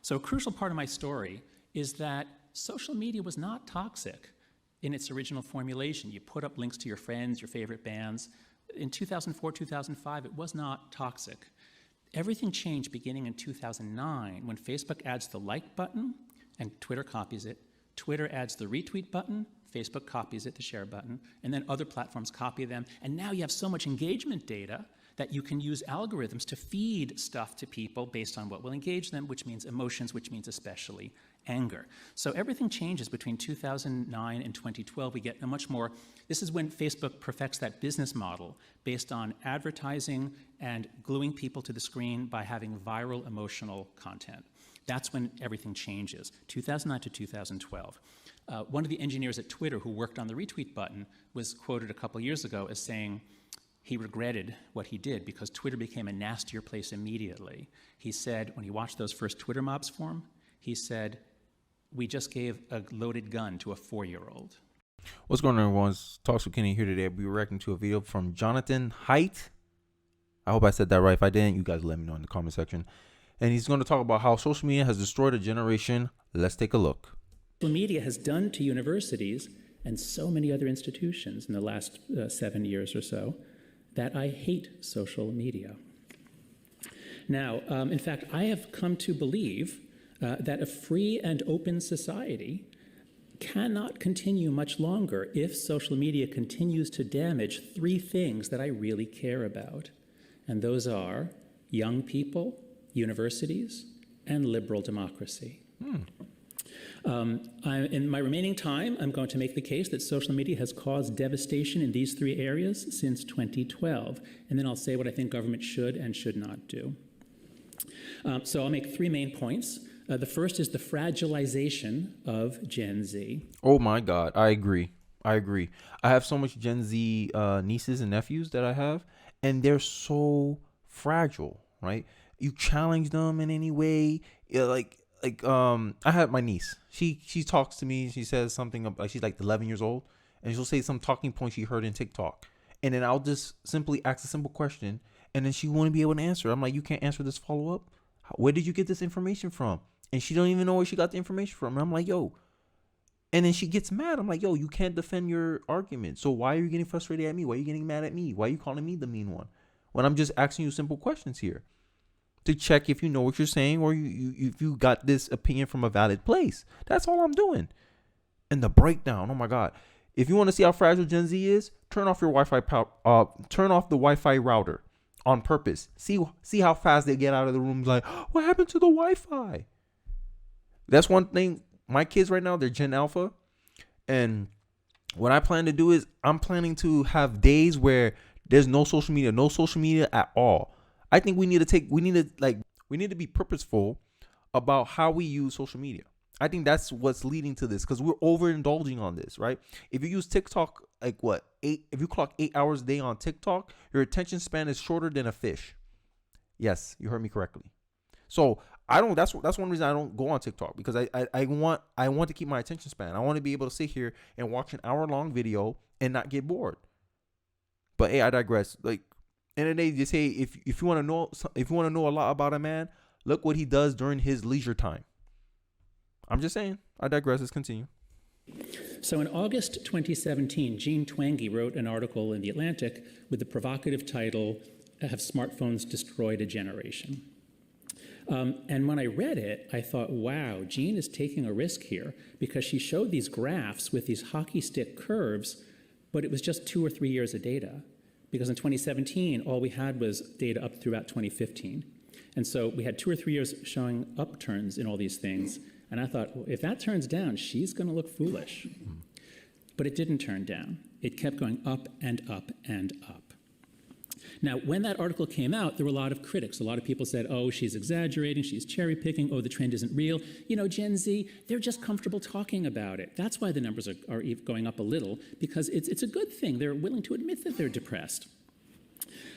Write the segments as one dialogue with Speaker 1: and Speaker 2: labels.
Speaker 1: So a crucial part of my story is that social media was not toxic in its original formulation. You put up links to your friends, your favorite bands. In 2004, 2005, it was not toxic. Everything changed beginning in 2009 when Facebook adds the like button and Twitter copies it. Twitter adds the retweet button, Facebook copies it, the share button, and then other platforms copy them. And now you have so much engagement data that you can use algorithms to feed stuff to people based on what will engage them, which means emotions, which means especially anger. So everything changes between 2009 and 2012. We get a much more, this is when Facebook perfects that business model based on advertising and gluing people to the screen by having viral emotional content. That's when everything changes, 2009 to 2012. One of the engineers at Twitter who worked on the retweet button was quoted a couple years ago as saying he regretted what he did because Twitter became a nastier place immediately. He said, when he watched those first Twitter mobs form, he said, we just gave a loaded gun to a 4-year-old.
Speaker 2: What's going on, everyone? Talks with Kenny here today. We'll be reacting to a video from Jonathan Haidt. I hope I said that right. If I didn't, you guys let me know in the comment section. And he's going to talk about how social media has destroyed a generation. Let's take a look.
Speaker 1: Social media has done to universities and so many other institutions in the last 7 years or so that I hate social media. Now, in fact, I have come to believe that a free and open society cannot continue much longer if social media continues to damage 3 things that I really care about. And those are young people, universities, and liberal democracy. In my remaining time, I'm going to make the case that social media has caused devastation in these 3 areas since 2012. And then I'll say what I think government should and should not do. So I'll make 3 main points. The first is the fragilization of Gen Z.
Speaker 2: Oh my God, I agree. I have so much Gen Z nieces and nephews that I have, and they're so fragile, right? You challenge them in any way, I have my niece. She talks to me. She says something like she's like 11 years old, and she'll say some talking point she heard in TikTok, and then I'll just simply ask a simple question, and then she won't be able to answer. I'm like, you can't answer this follow up. Where did you get this information from? And she don't even know where she got the information from. And I'm like, yo. And then she gets mad. I'm like, yo, you can't defend your argument. So why are you getting frustrated at me? Why are you getting mad at me? Why are you calling me the mean one? When I'm just asking you simple questions here to check if you know what you're saying or if you got this opinion from a valid place. That's all I'm doing. And the breakdown, oh my God. If you want to see how fragile Gen Z is, turn off your turn off the Wi-Fi router on purpose. See how fast they get out of the room. Like, what happened to the Wi-Fi? That's one thing. My kids right now, they're Gen Alpha. And what I plan to do is I'm planning to have days where there's no social media at all. I think we need to be purposeful about how we use social media. I think that's what's leading to this because we're overindulging on this, right? If you use TikTok, if you clock 8 hours a day on TikTok, your attention span is shorter than a fish. Yes, you heard me correctly. So that's one reason I don't go on TikTok, because I want to keep my attention span. I want to be able to sit here and watch an hour-long video and not get bored. But hey, I digress. Like, end of the day, just say if you want to know a lot about a man, look what he does during his leisure time. I'm just saying. I digress. Let's continue.
Speaker 1: So in August 2017, Jean Twenge wrote an article in The Atlantic with the provocative title, "Have Smartphones Destroyed a Generation?" And when I read it, I thought, wow, Jean is taking a risk here, because she showed these graphs with these hockey stick curves, but it was just 2 or 3 years of data. Because in 2017, all we had was data up through about 2015. And so we had 2 or 3 years showing upturns in all these things. And I thought, well, if that turns down, she's going to look foolish. But it didn't turn down. It kept going up and up and up. Now, when that article came out, there were a lot of critics. A lot of people said, oh, she's exaggerating, she's cherry picking, oh, the trend isn't real. You know, Gen Z, they're just comfortable talking about it. That's why the numbers are going up a little, because it's a good thing. They're willing to admit that they're depressed.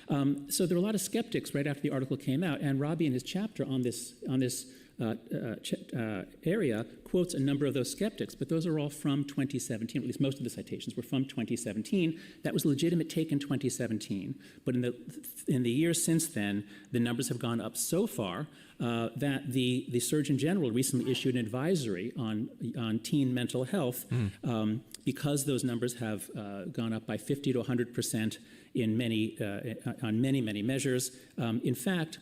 Speaker 1: So there were a lot of skeptics right after the article came out, and Robbie in his chapter on this area quotes a number of those skeptics, but those are all from 2017, at least most of the citations were from 2017. That was a legitimate take in 2017, but in the years since then, the numbers have gone up so far that the Surgeon General recently issued an advisory on teen mental health because those numbers have gone up by 50 to 100% in on many measures. In fact,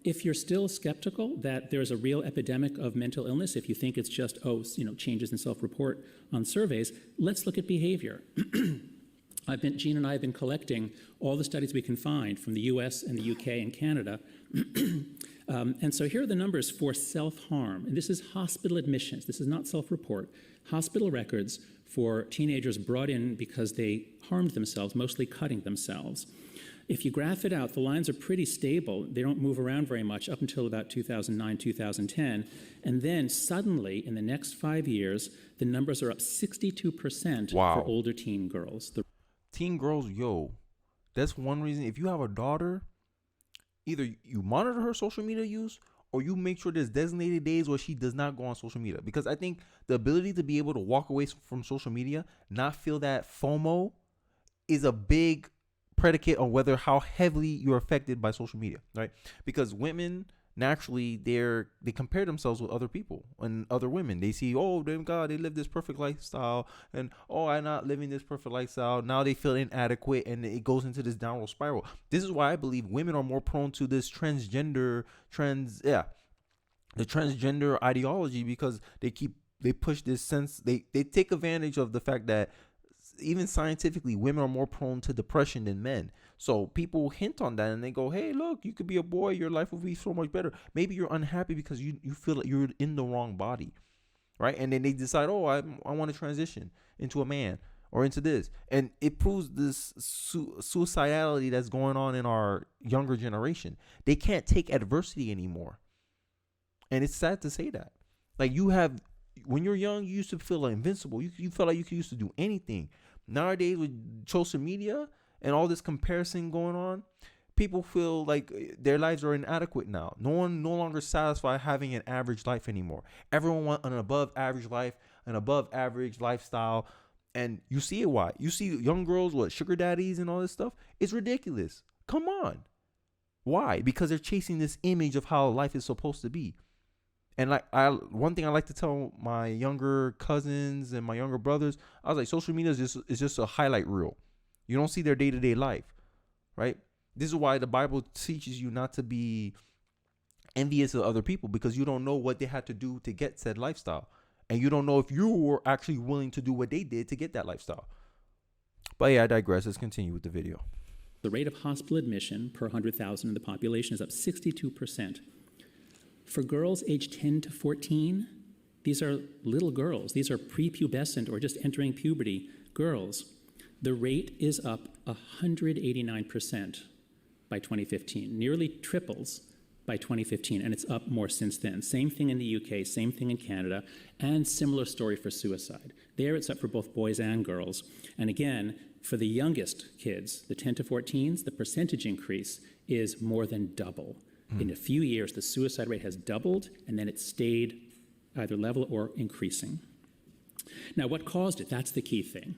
Speaker 1: if you're still skeptical that there's a real epidemic of mental illness, if you think it's just, changes in self-report on surveys, let's look at behavior. Gene and I have been collecting all the studies we can find from the US and the UK and Canada. And so here are the numbers for self-harm. And this is hospital admissions. This is not self-report. Hospital records for teenagers brought in because they harmed themselves, mostly cutting themselves. If you graph it out, the lines are pretty stable. They don't move around very much up until about 2009, 2010. And then suddenly, in the next 5 years, the numbers are up 62% for older teen girls.
Speaker 2: Teen girls, that's one reason. If you have a daughter, either you monitor her social media use or you make sure there's designated days where she does not go on social media. Because I think the ability to be able to walk away from social media, not feel that FOMO, is a big predicate on whether how heavily you're affected by social media, right? Because women naturally they compare themselves with other people and other women. They see, oh, God, they live this perfect lifestyle, and I'm not living this perfect lifestyle. Now they feel inadequate, and it goes into this downward spiral. This is why I believe women are more prone to this the transgender ideology, because they push this sense, they take advantage of the fact that even scientifically, women are more prone to depression than men. So people hint on that and they go, hey, look, you could be a boy. Your life will be so much better. Maybe you're unhappy because you feel like you're in the wrong body, right? And then they decide, I want to transition into a man or into this. And it proves this suicidality that's going on in our younger generation. They can't take adversity anymore. And it's sad to say that. Like, when you're young, you used to feel like invincible. You felt like you used to do anything. Nowadays, with social media and all this comparison going on, people feel like their lives are inadequate now. No one no longer satisfied having an average life anymore. Everyone wants an above average life, an above average lifestyle. And you see it why. You see young girls with sugar daddies and all this stuff. It's ridiculous. Come on. Why? Because they're chasing this image of how life is supposed to be. And one thing I like to tell my younger cousins and my younger brothers, I was like, social media is just a highlight reel. You don't see their day-to-day life, right? This is why the Bible teaches you not to be envious of other people, because you don't know what they had to do to get said lifestyle. And you don't know if you were actually willing to do what they did to get that lifestyle. But yeah, I digress. Let's continue with the video.
Speaker 1: The rate of hospital admission per 100,000 in the population is up 62%. For girls aged 10 to 14, these are little girls. These are prepubescent or just entering puberty girls. The rate is up 189% by 2015, nearly triples by 2015, and it's up more since then. Same thing in the UK, same thing in Canada, and similar story for suicide. There it's up for both boys and girls. And again, for the youngest kids, the 10 to 14s, the percentage increase is more than double. In a few years, the suicide rate has doubled, and then it stayed either level or increasing. Now, what caused it? That's the key thing.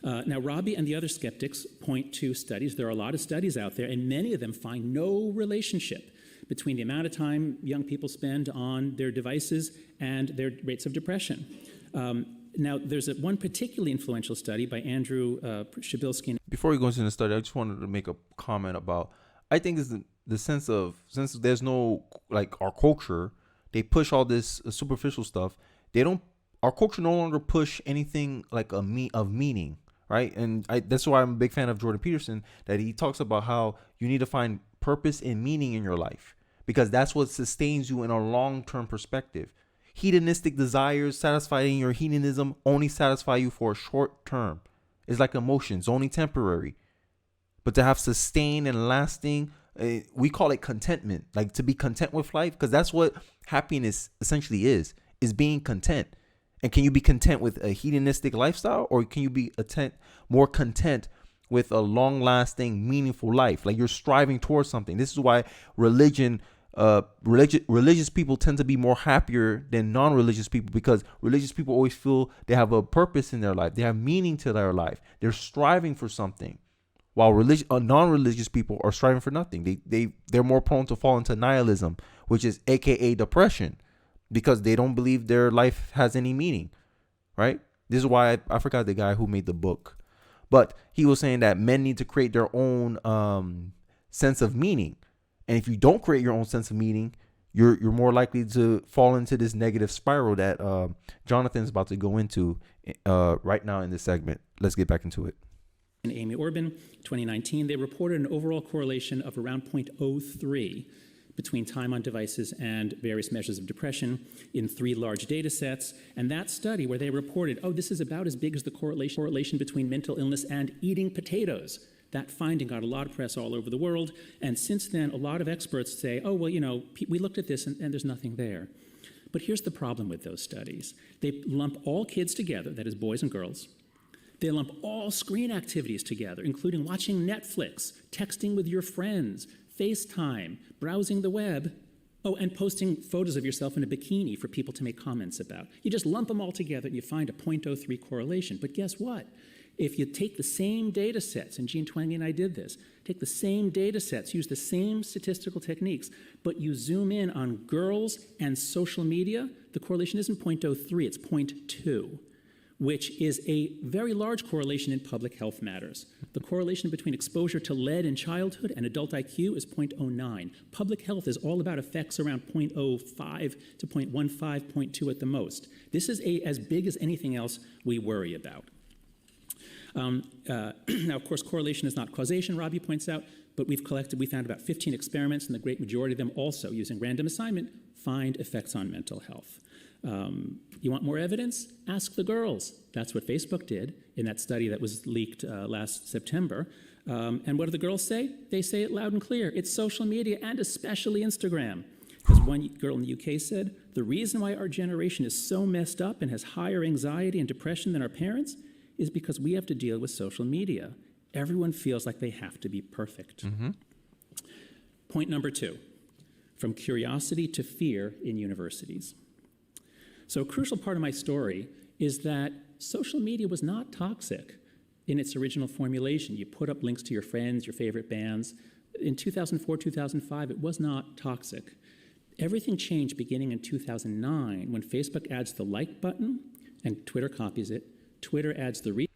Speaker 1: Now, Robbie and the other skeptics point to studies. There are a lot of studies out there, and many of them find no relationship between the amount of time young people spend on their devices and their rates of depression. Now, there's one particularly influential study by Andrew Shabilsky.
Speaker 2: Before we go into the study, I just wanted to make a comment about, I think it's the sense of, since there's no, like, our culture, they push all this superficial stuff. Our culture no longer push anything like of meaning, right? And that's why I'm a big fan of Jordan Peterson, that he talks about how you need to find purpose and meaning in your life, because that's what sustains you in a long-term perspective. Hedonistic desires, satisfying your hedonism, only satisfy you for a short term. It's like emotions, only temporary. But to have sustained and lasting, we call it contentment, like to be content with life, because that's what happiness essentially is being content. And can you be content with a hedonistic lifestyle, or can you be more content with a long-lasting, meaningful life? Like, you're striving towards something. This is why religion religious people tend to be more happier than non-religious people, because religious people always feel they have a purpose in their life. They have meaning to their life. They're striving for something, while non-religious people are striving for nothing. They're more prone to fall into nihilism, which is AKA depression, because they don't believe their life has any meaning, right? This is why I forgot the guy who made the book, but he was saying that men need to create their own sense of meaning. And if you don't create your own sense of meaning, you're more likely to fall into this negative spiral that Jonathan's about to go into right now in this segment. Let's get back into it.
Speaker 1: And Amy Orban, 2019, they reported an overall correlation of around 0.03 between time on devices and various measures of depression in 3 large data sets. And that study where they reported, this is about as big as the correlation between mental illness and eating potatoes. That finding got a lot of press all over the world. And since then, a lot of experts say, we looked at this and there's nothing there. But here's the problem with those studies. They lump all kids together, that is boys and girls. They lump all screen activities together, including watching Netflix, texting with your friends, FaceTime, browsing the web, and posting photos of yourself in a bikini for people to make comments about. You just lump them all together and you find a 0.03 correlation. But guess what? If you take the same data sets, and Jean Twenge and I did this, take the same data sets, use the same statistical techniques, but you zoom in on girls and social media, the correlation isn't 0.03, it's 0.2. Which is a very large correlation in public health matters. The correlation between exposure to lead in childhood and adult IQ is 0.09. Public health is all about effects around 0.05 to 0.15, 0.2 at the most. This is as big as anything else we worry about. Now, of course, correlation is not causation, Robbie points out, but we found about 15 experiments, and the great majority of them also, using random assignment, find effects on mental health. You want more evidence? Ask the girls. That's what Facebook did in that study that was leaked last September. And what do the girls say? They say it loud and clear. It's social media, and especially Instagram. As one girl in the UK said, the reason why our generation is so messed up and has higher anxiety and depression than our parents is because we have to deal with social media. Everyone feels like they have to be perfect. Mm-hmm. Point number 2, from curiosity to fear in universities. So a crucial part of my story is that social media was not toxic in its original formulation. You put up links to your friends, your favorite bands. In 2004, 2005, it was not toxic. Everything changed beginning in 2009 when Facebook adds the like button and Twitter copies it. Twitter adds the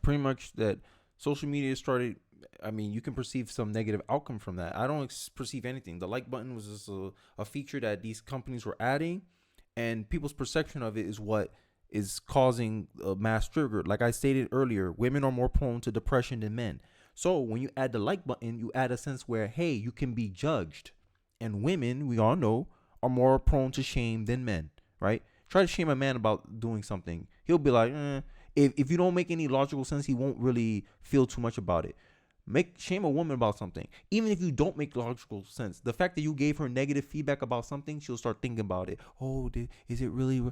Speaker 2: pretty much that social media started. I mean, you can perceive some negative outcome from that. I don't perceive anything. The like button was just a feature that these companies were adding, and people's perception of it is what is causing a mass trigger. Like I stated earlier, women are more prone to depression than men. So when you add the like button, you add a sense where, hey, you can be judged. And women, we all know, are more prone to shame than men, right? Try to shame a man about doing something. He'll be like, if you don't make any logical sense, he won't really feel too much about it. Shame a woman about something. Even if you don't make logical sense, the fact that you gave her negative feedback about something, she'll start thinking about it. Is it really?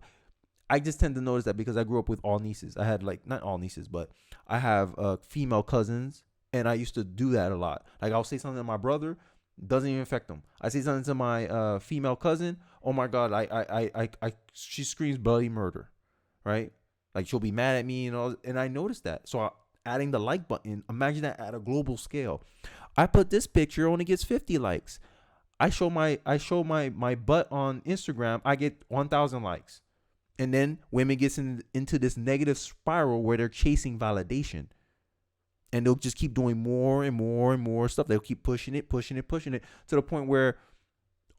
Speaker 2: I just tend to notice that because I grew up with all nieces. I had not all nieces, but I have female cousins, and I used to do that a lot. Like I'll say something to my brother, doesn't even affect them. I say something to my female cousin, oh my God, she screams bloody murder, right? Like she'll be mad at me and I noticed that. So adding the like button, imagine that at a global scale. I put this picture, only gets 50 likes. I show my butt on Instagram, I get 1,000 likes. And then women gets into this negative spiral where they're chasing validation. And they'll just keep doing more and more and more stuff. They'll keep pushing it to the point where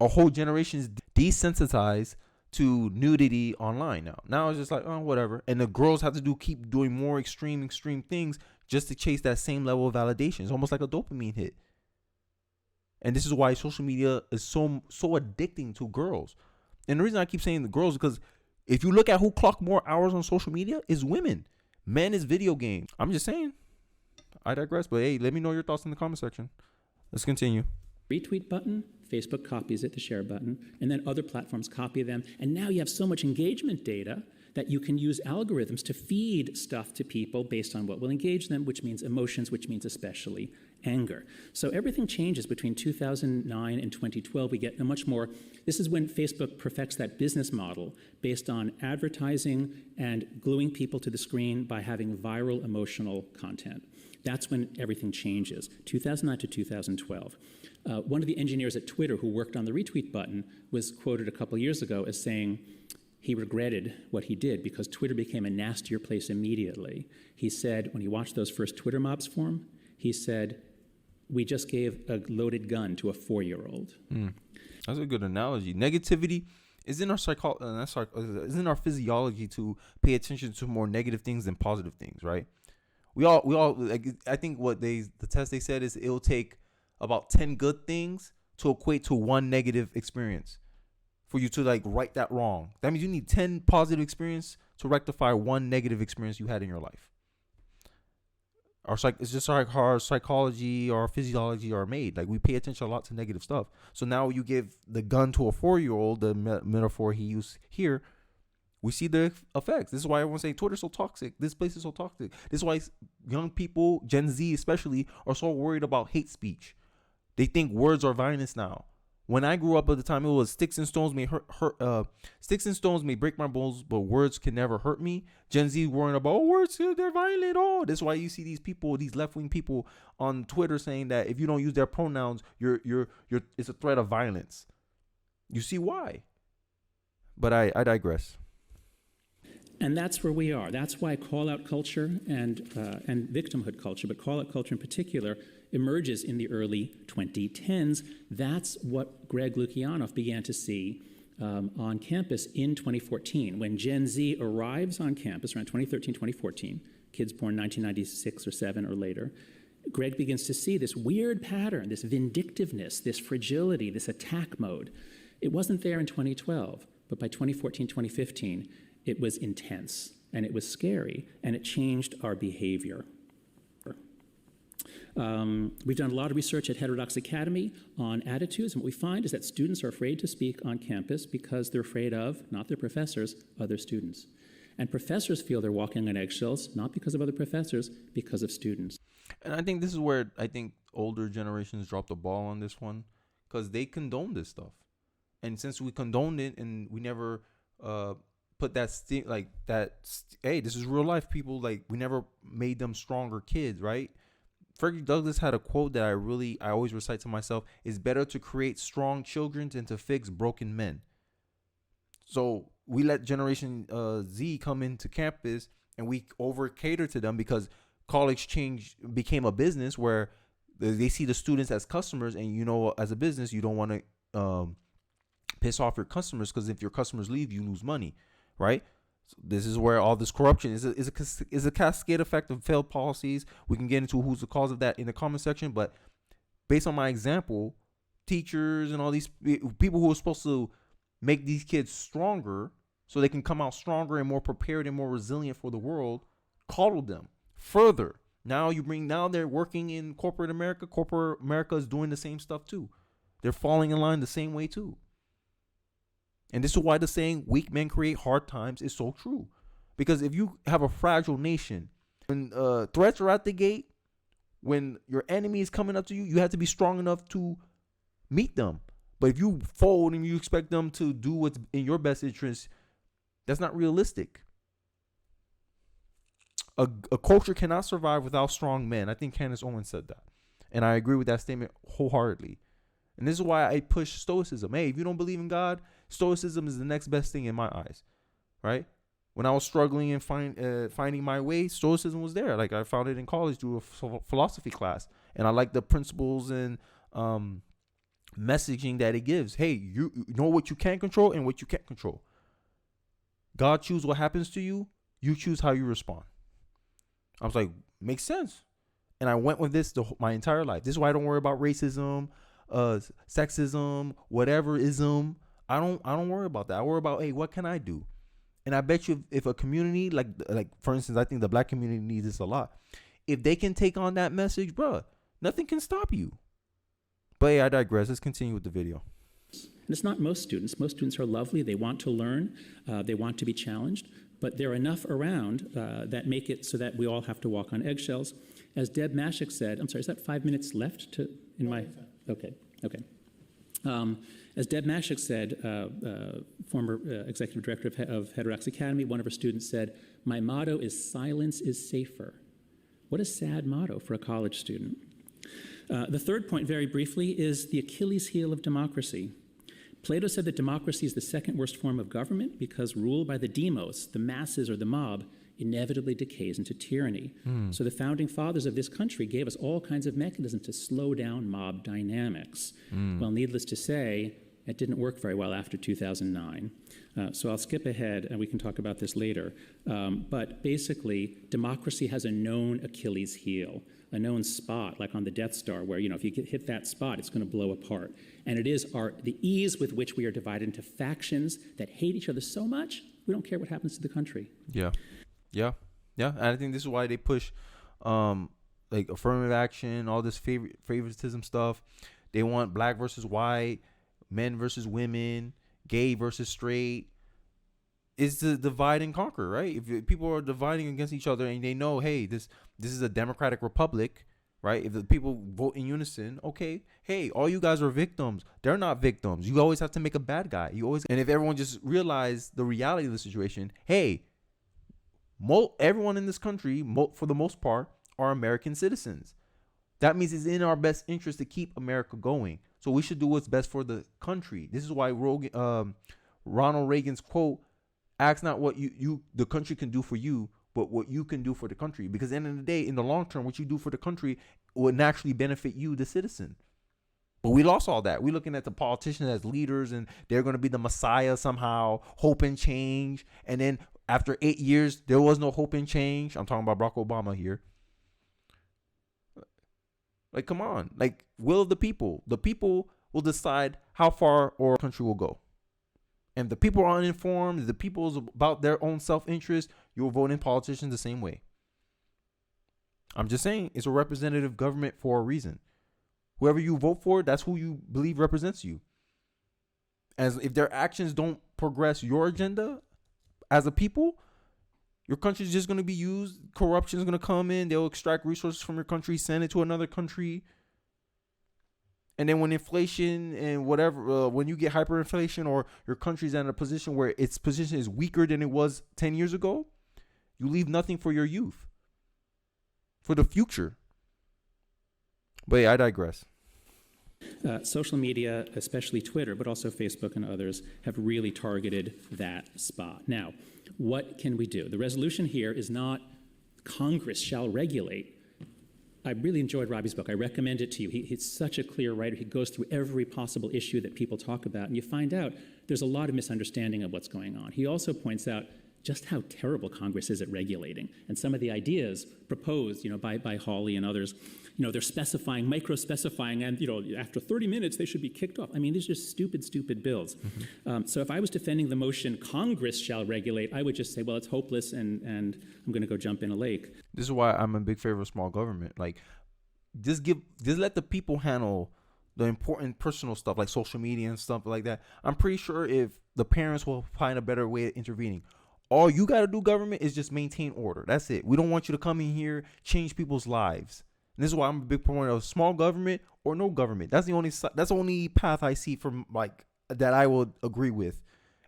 Speaker 2: a whole generation is desensitized to nudity online now. Now it's just like, oh, whatever. And the girls have to keep doing more extreme things just to chase that same level of validation. It's almost like a dopamine hit. And this is why social media is so addicting to girls. And the reason I keep saying the girls is because if you look at who clock more hours on social media, is women. Men is video games. I'm just saying. I digress. But hey, let me know your thoughts in the comment section. Let's continue.
Speaker 1: Retweet button, Facebook copies it, the share button, and then other platforms copy them. And now you have so much engagement data that you can use algorithms to feed stuff to people based on what will engage them, which means emotions, which means especially anger. So everything changes between 2009 and 2012. We get a much more, this is when Facebook perfects that business model based on advertising and gluing people to the screen by having viral emotional content. That's when everything changes, 2009 to 2012. One of the engineers at Twitter who worked on the retweet button was quoted a couple years ago as saying he regretted what he did because Twitter became a nastier place immediately. He said, when he watched those first Twitter mobs form, he said, we just gave a loaded gun to a 4-year-old.
Speaker 2: That's a good analogy. Negativity is in our is in our physiology to pay attention to more negative things than positive things, right? We all like, I think the test they said is it'll take about 10 good things to equate to one negative experience for you to like right that wrong. That means you need 10 positive experience to rectify one negative experience you had in your life. It's just like how our psychology or our physiology are made. Like we pay attention a lot to negative stuff. So now you give the gun to a 4-year-old, the metaphor he used here, we see the effects. This is why everyone say Twitter's so toxic. This place is so toxic. This is why young people, Gen Z especially, are so worried about hate speech. They think words are violence now. When I grew up at the time, it was sticks and stones may sticks and stones may break my bones, but words can never hurt me. Gen Z worrying about words, they're violent. Oh, that's why you see these people, these left-wing people on Twitter saying that if you don't use their pronouns, you're it's a threat of violence. You see why? But I digress.
Speaker 1: And that's where we are. That's why call-out culture and victimhood culture, but call-out culture in particular, emerges in the early 2010s. That's what Greg Lukianoff began to see on campus in 2014. When Gen Z arrives on campus around 2013, 2014, kids born 1996 or 7 or later, Greg begins to see this weird pattern, this vindictiveness, this fragility, this attack mode. It wasn't there in 2012, but by 2014, 2015, it was intense, and it was scary, and it changed our behavior. We've done a lot of research at Heterodox Academy on attitudes, and what we find is that students are afraid to speak on campus because they're afraid of, not their professors, other students. And professors feel they're walking on eggshells, not because of other professors, because of students.
Speaker 2: And I think this is where I think older generations drop the ball on this one, because they condone this stuff. And since we condoned it and we never put that hey, this is real life, people, like we never made them stronger kids, right? Frederick Douglass had a quote that I always recite to myself: it's better to create strong children than to fix broken men. So we let Generation Z come into campus and we over cater to them because college became a business where they see the students as customers, and as a business you don't want to piss off your customers, because if your customers leave, you lose money, right? So this is where all this corruption is a cascade effect of failed policies. We can get into who's the cause of that in the comment section, but based on my example, teachers and all these people who are supposed to make these kids stronger so they can come out stronger and more prepared and more resilient for the world, coddled them further. Now they're working in corporate America. Corporate America is doing the same stuff too. They're falling in line the same way too. And this is why the saying, weak men create hard times, is so true. Because if you have a fragile nation, when threats are at the gate, when your enemy is coming up to you, you have to be strong enough to meet them. But if you fold and you expect them to do what's in your best interest, that's not realistic. A culture cannot survive without strong men. I think Candace Owens said that. And I agree with that statement wholeheartedly. And this is why I push Stoicism. Hey, if you don't believe in God, Stoicism is the next best thing in my eyes, right? When I was struggling and finding my way, Stoicism was there. Like I found it in college through a philosophy class, and I like the principles and messaging that it gives. Hey, you know what you can control and what you can't control. God chooses what happens to you. You choose how you respond. I was like, makes sense, and I went with this my entire life. This is why I don't worry about racism, sexism, whatever ism. I don't worry about that. I worry about, hey, what can I do? And I bet you if a community like for instance, I think the black community needs this a lot. If they can take on that message, bruh, nothing can stop you. But hey, I digress. Let's continue with the video.
Speaker 1: And it's not most students. Most students are lovely. They want to learn. They want to be challenged. But there are enough around that make it so that we all have to walk on eggshells. As Deb Mashik said, I'm sorry, is that 5 minutes left to, in my, okay. As Deb Mashik said, former executive director of Heterodox Academy, one of her students said, "My motto is silence is safer." What a sad motto for a college student. The third point, very briefly, is the Achilles heel of democracy. Plato said that democracy is the second worst form of government because rule by the demos, the masses or the mob, inevitably decays into tyranny. So the founding fathers of this country gave us all kinds of mechanisms to slow down mob dynamics. Well, needless to say, it didn't work very well after 2009. So I'll skip ahead, and we can talk about this later. But basically, democracy has a known Achilles heel, a known spot, like on the Death Star, where, if you hit that spot, it's going to blow apart. And it is the ease with which we are divided into factions that hate each other so much, we don't care what happens to the country.
Speaker 2: Yeah. And I think this is why they push like affirmative action, all this favoritism stuff. They want black versus white, men versus women, gay versus straight. It's the divide and conquer, right? If people are dividing against each other and they know, hey, this is a democratic republic, right? If the people vote in unison, okay, hey, all you guys are victims. They're not victims. You always have to make a bad guy. And if everyone just realized the reality of the situation, hey, everyone in this country, for the most part, are American citizens. That means it's in our best interest to keep America going. So we should do what's best for the country. This is why Ronald Reagan's quote, "Ask not what the country can do for you, but what you can do for the country." Because at the end of the day, in the long term, what you do for the country will naturally benefit you, the citizen. But we lost all that. We're looking at the politicians as leaders, and they're going to be the messiah somehow, hope and change. And then after 8 years, there was no hope and change. I'm talking about Barack Obama here. Like, come on. Like, will of the people. The people will decide how far our country will go. And the people are uninformed, the people is about their own self-interest, you'll vote in politicians the same way. I'm just saying, it's a representative government for a reason. Whoever you vote for, that's who you believe represents you. As if their actions don't progress your agenda as a people, your country is just going to be used. Corruption is going to come in. They'll extract resources from your country, send it to another country. And then when inflation and whatever, when you get hyperinflation or your country's in a position where its position is weaker than it was 10 years ago, you leave nothing for your youth, for the future. But yeah, I digress.
Speaker 1: Social media, especially Twitter, but also Facebook and others, have really targeted that spot. Now, what can we do? The resolution here is not Congress shall regulate. I really enjoyed Robbie's book. I recommend it to you. He's such a clear writer. He goes through every possible issue that people talk about, and you find out there's a lot of misunderstanding of what's going on. He also points out just how terrible Congress is at regulating. And some of the ideas proposed, by Hawley and others, they're specifying, micro-specifying, and, after 30 minutes, they should be kicked off. I mean, these are just stupid bills. So if I was defending the motion, Congress shall regulate, I would just say, well, it's hopeless, and I'm going to go jump in a lake.
Speaker 2: This is why I'm a big favor of small government. Like, just let the people handle the important personal stuff, like social media and stuff like that. I'm pretty sure if the parents will find a better way of intervening. All you got to do, government, is just maintain order. That's it. We don't want you to come in here, change people's lives. And this is why I'm a big proponent of small government or no government. That's the only path I see from that I will agree with.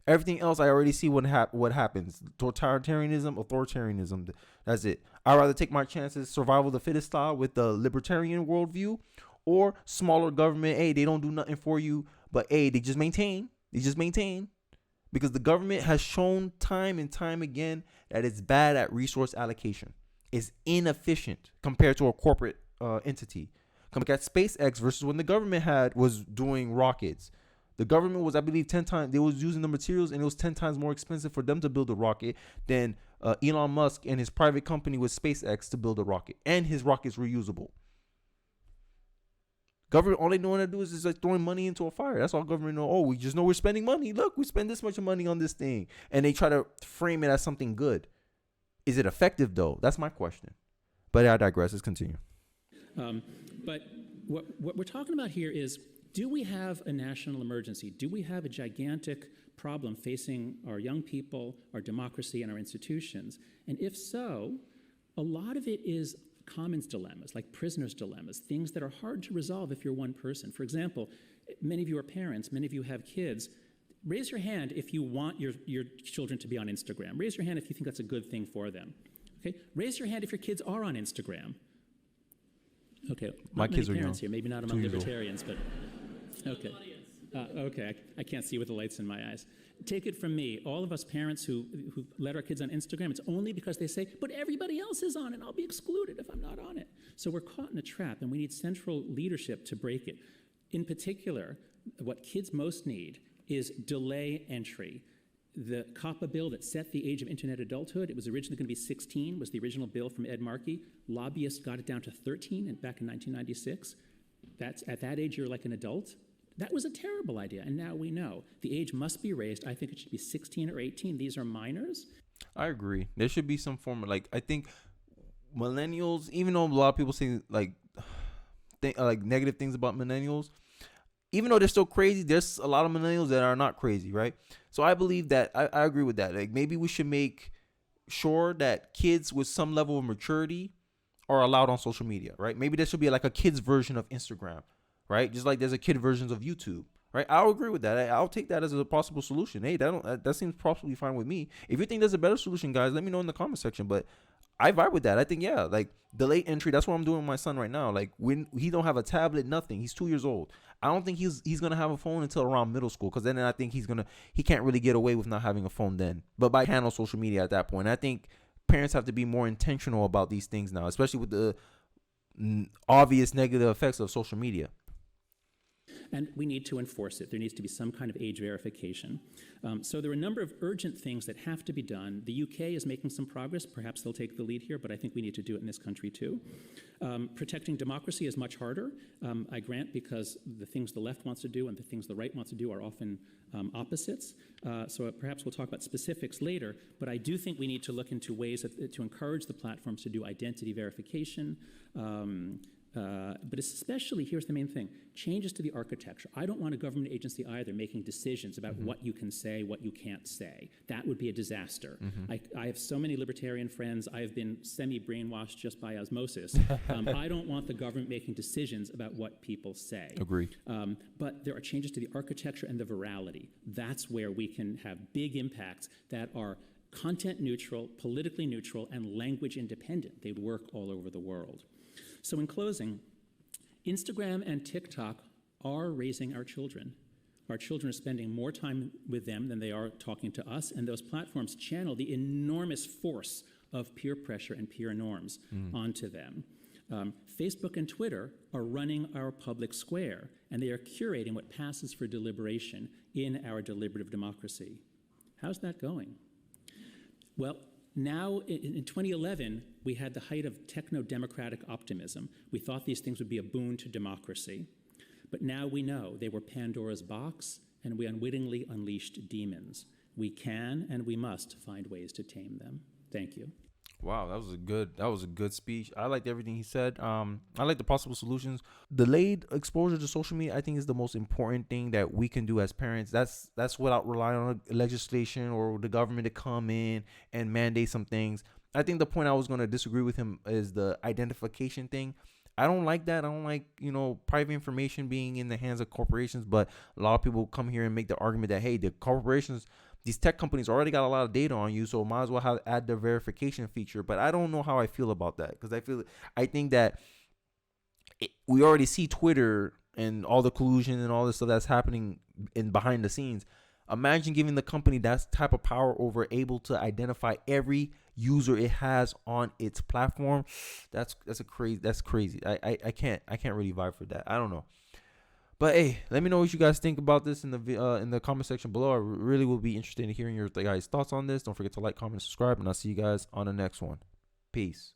Speaker 2: Everything else, I already see what happens. Totalitarianism, authoritarianism. That's it. I'd rather take my chances, survival of the fittest style with the libertarian worldview, or smaller government. Hey, they don't do nothing for you, but hey, they just maintain. Because the government has shown time and time again that it's bad at resource allocation. It's inefficient compared to a corporate entity. Come look at SpaceX versus when the government was doing rockets. The government was, I believe, 10 times, they was using the materials, and it was 10 times more expensive for them to build a rocket than Elon Musk and his private company with SpaceX to build a rocket. And his rocket's reusable. Government, all they know how to do is like throwing money into a fire. That's all government know. Oh, we just know we're spending money. Look, we spend this much money on this thing. And they try to frame it as something good. Is it effective, though? That's my question. But I digress. Let's continue.
Speaker 1: But what we're talking about here is, do we have a national emergency? Do we have a gigantic problem facing our young people, our democracy, and our institutions? And if so, a lot of it is commons dilemmas, like prisoners' dilemmas, things that are hard to resolve if you're one person. For example, many of you are parents, many of you have kids. Raise your hand if you want your children to be on Instagram. Raise your hand if you think that's a good thing for them. Okay? Raise your hand if your kids are on Instagram. Okay,
Speaker 2: My kids are
Speaker 1: parents
Speaker 2: young.
Speaker 1: here, maybe not
Speaker 2: 2
Speaker 1: among
Speaker 2: years old.
Speaker 1: libertarians, but okay. Okay, I can't see with the lights in my eyes. Take it from me, all of us parents who let our kids on Instagram, it's only because they say, but everybody else is on it, and I'll be excluded if I'm not on it. So we're caught in a trap, and we need central leadership to break it. In particular, what kids most need is delay entry. The COPPA bill that set the age of internet adulthood, it was originally going to be 16, was the original bill from Ed Markey. Lobbyists got it down to 13 back in 1996. At that age, you're like an adult. That was a terrible idea, and now we know. The age must be raised. I think it should be 16 or 18. These are minors.
Speaker 2: I agree. There should be some form of, like, I think millennials, even though a lot of people say like negative things about millennials, even though they're still crazy, there's a lot of millennials that are not crazy, right? So I believe that I agree with that. Like, maybe we should make sure that kids with some level of maturity are allowed on social media, right? Maybe there should be like a kid's version of Instagram, right? Just like there's a kid versions of YouTube, right? I'll agree with that. I'll take that as a possible solution. Hey, that seems possibly fine with me. If you think there's a better solution, guys, let me know in the comment section. But I vibe with that. I think, yeah, like delayed entry. That's what I'm doing with my son right now. Like, when he don't have a tablet, nothing. He's 2 years old. I don't think he's gonna have a phone until around middle school, because then I think he can't really get away with not having a phone then. But by handle social media at that point, I think parents have to be more intentional about these things now, especially with the obvious negative effects of social media.
Speaker 1: And we need to enforce it. There needs to be some kind of age verification. So there are a number of urgent things that have to be done. The UK is making some progress. Perhaps they'll take the lead here, but I think we need to do it in this country too. Protecting democracy is much harder, I grant, because the things the left wants to do and the things the right wants to do are often opposites. So perhaps we'll talk about specifics later, but I do think we need to look into ways to encourage the platforms to do identity verification. But especially, here's the main thing, changes to the architecture. I don't want a government agency either making decisions about what you can say, what you can't say. That would be a disaster. I have so many libertarian friends. I have been semi-brainwashed just by osmosis. I don't want the government making decisions about what people say.
Speaker 2: Agree.
Speaker 1: But there are changes to the architecture and the virality. That's where we can have big impacts that are content neutral, politically neutral, and language independent. They'd work all over the world. So in closing, Instagram and TikTok are raising our children. Our children are spending more time with them than they are talking to us, and those platforms channel the enormous force of peer pressure and peer norms onto them. Facebook and Twitter are running our public square, and they are curating what passes for deliberation in our deliberative democracy. How's that going? Well, now, in 2011, we had the height of techno-democratic optimism. We thought these things would be a boon to democracy. But now we know they were Pandora's box, and we unwittingly unleashed demons. We can and we must find ways to tame them. Thank you.
Speaker 2: Wow, that was a good speech. I liked everything he said. I like the possible solutions. Delayed exposure to social media, I think, is the most important thing that we can do as parents. That's without relying on legislation or the government to come in and mandate some things. I think the point I was going to disagree with him is the identification thing. I don't like that. I don't like, private information being in the hands of corporations. But a lot of people come here and make the argument that, hey, the corporations, these tech companies already got a lot of data on you, so might as well add the verification feature. But I don't know how I feel about that, because I think that we already see Twitter and all the collusion and all this stuff that's happening in behind the scenes. Imagine giving the company that type of power over able to identify every user it has on its platform. That's crazy. I can't really vibe for that. I don't know. But hey, let me know what you guys think about this in the comment section below. I really will be interested in hearing your guys' thoughts on this. Don't forget to like, comment, and subscribe, and I'll see you guys on the next one. Peace.